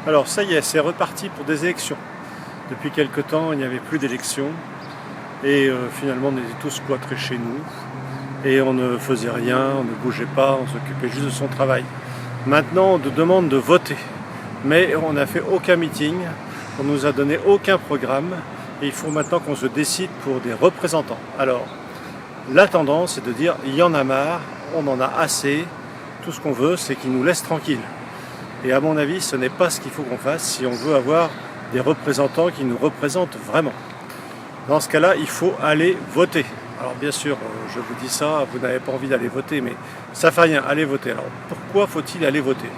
Alors ça y est, c'est reparti pour des élections. Depuis quelque temps, il n'y avait plus d'élections et finalement on était tous cloîtrés chez nous et on ne faisait rien, on ne bougeait pas, on s'occupait juste de son travail. Maintenant on nous demande de voter, mais on n'a fait aucun meeting, on ne nous a donné aucun programme et il faut maintenant qu'on se décide pour des représentants. Alors la tendance est de dire il y en a marre, on en a assez, tout ce qu'on veut c'est qu'ils nous laissent tranquilles. Et à mon avis, ce n'est pas ce qu'il faut qu'on fasse si on veut avoir des représentants qui nous représentent vraiment. Dans ce cas-là, il faut aller voter. Alors bien sûr, je vous dis ça, vous n'avez pas envie d'aller voter, mais ça ne fait rien, allez voter. Alors pourquoi faut-il aller voter?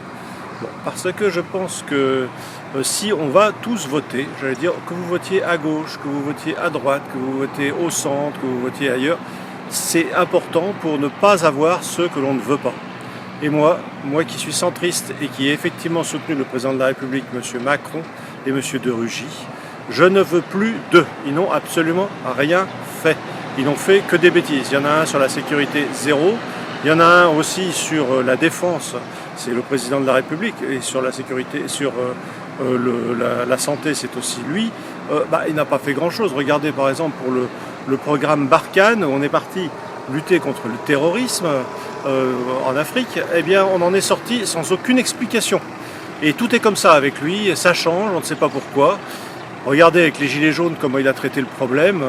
Bon, parce que je pense que si on va tous voter, j'allais dire que vous votiez à gauche, que vous votiez à droite, que vous votiez au centre, que vous votiez ailleurs, c'est important pour ne pas avoir ceux que l'on ne veut pas. Et moi qui suis centriste et qui ai effectivement soutenu le président de la République, M. Macron et M. de Rugy, je ne veux plus d'eux. Ils n'ont absolument rien fait. Ils n'ont fait que des bêtises. Il y en a un sur la sécurité, zéro. Il y en a un aussi sur la défense, c'est le président de la République. Et sur la sécurité, sur la santé, c'est aussi lui. Il n'a pas fait grand-chose. Regardez par exemple pour le programme Barkhane, où on est parti lutter contre le terrorisme en Afrique, eh bien on en est sorti sans aucune explication. Et tout est comme ça avec lui, et ça change, on ne sait pas pourquoi. Regardez avec les gilets jaunes comment il a traité le problème,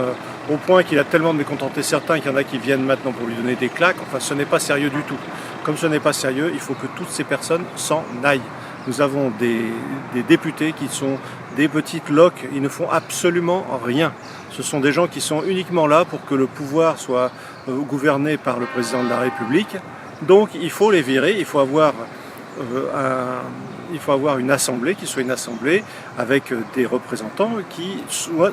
au point qu'il a tellement mécontenté certains qu'il y en a qui viennent maintenant pour lui donner des claques. Enfin, ce n'est pas sérieux du tout. Comme ce n'est pas sérieux, il faut que toutes ces personnes s'en aillent. Nous avons des députés qui sont des petites loques, ils ne font absolument rien. Ce sont des gens qui sont uniquement là pour que le pouvoir soit gouverné par le président de la République. Donc il faut les virer, il faut avoir une assemblée qui soit une assemblée avec des représentants qui soient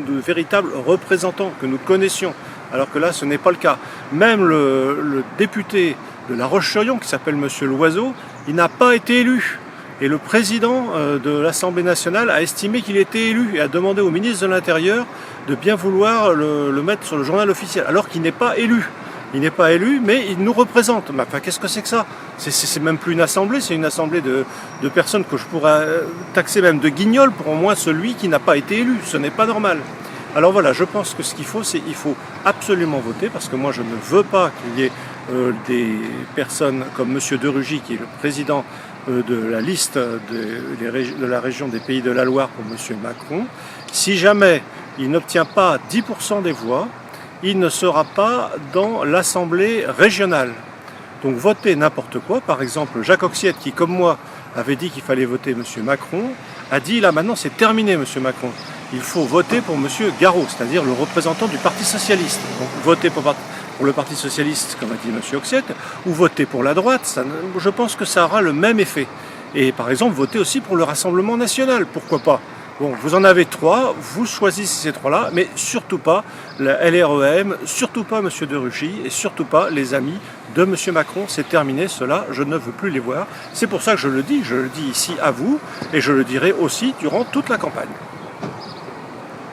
de véritables représentants que nous connaissions. Alors que là, ce n'est pas le cas. Même le député de La Roche-sur-Yon, qui s'appelle M. Loiseau, il n'a pas été élu. Et le président de l'Assemblée nationale a estimé qu'il était élu et a demandé au ministre de l'Intérieur de bien vouloir le mettre sur le journal officiel, alors qu'il n'est pas élu. Il n'est pas élu, mais il nous représente. Mais enfin, qu'est-ce que c'est que ça? C'est même plus une assemblée, c'est une assemblée de personnes que je pourrais taxer même de guignols pour au moins celui qui n'a pas été élu. Ce n'est pas normal. Alors voilà, je pense que ce qu'il faut, c'est qu'il faut absolument voter, parce que moi je ne veux pas qu'il y ait des personnes comme M. de Rugy, qui est le président de la liste de la région des Pays de la Loire pour M. Macron. Si jamais il n'obtient pas 10% des voix, il ne sera pas dans l'Assemblée régionale. Donc voter n'importe quoi, par exemple Jacques Oxiette, qui comme moi avait dit qu'il fallait voter M. Macron, a dit là maintenant c'est terminé M. Macron. Il faut voter pour M. Garot, c'est-à-dire le représentant du Parti Socialiste. Donc voter pour le Parti Socialiste, comme a dit M. Oxiette, ou voter pour la droite, je pense que ça aura le même effet. Et par exemple, voter aussi pour le Rassemblement National, pourquoi pas? Bon, vous en avez trois, vous choisissez ces trois-là, mais surtout pas la LREM, surtout pas M. de Rugy, et surtout pas les amis de M. Macron. C'est terminé, cela, je ne veux plus les voir. C'est pour ça que je le dis ici à vous, et je le dirai aussi durant toute la campagne.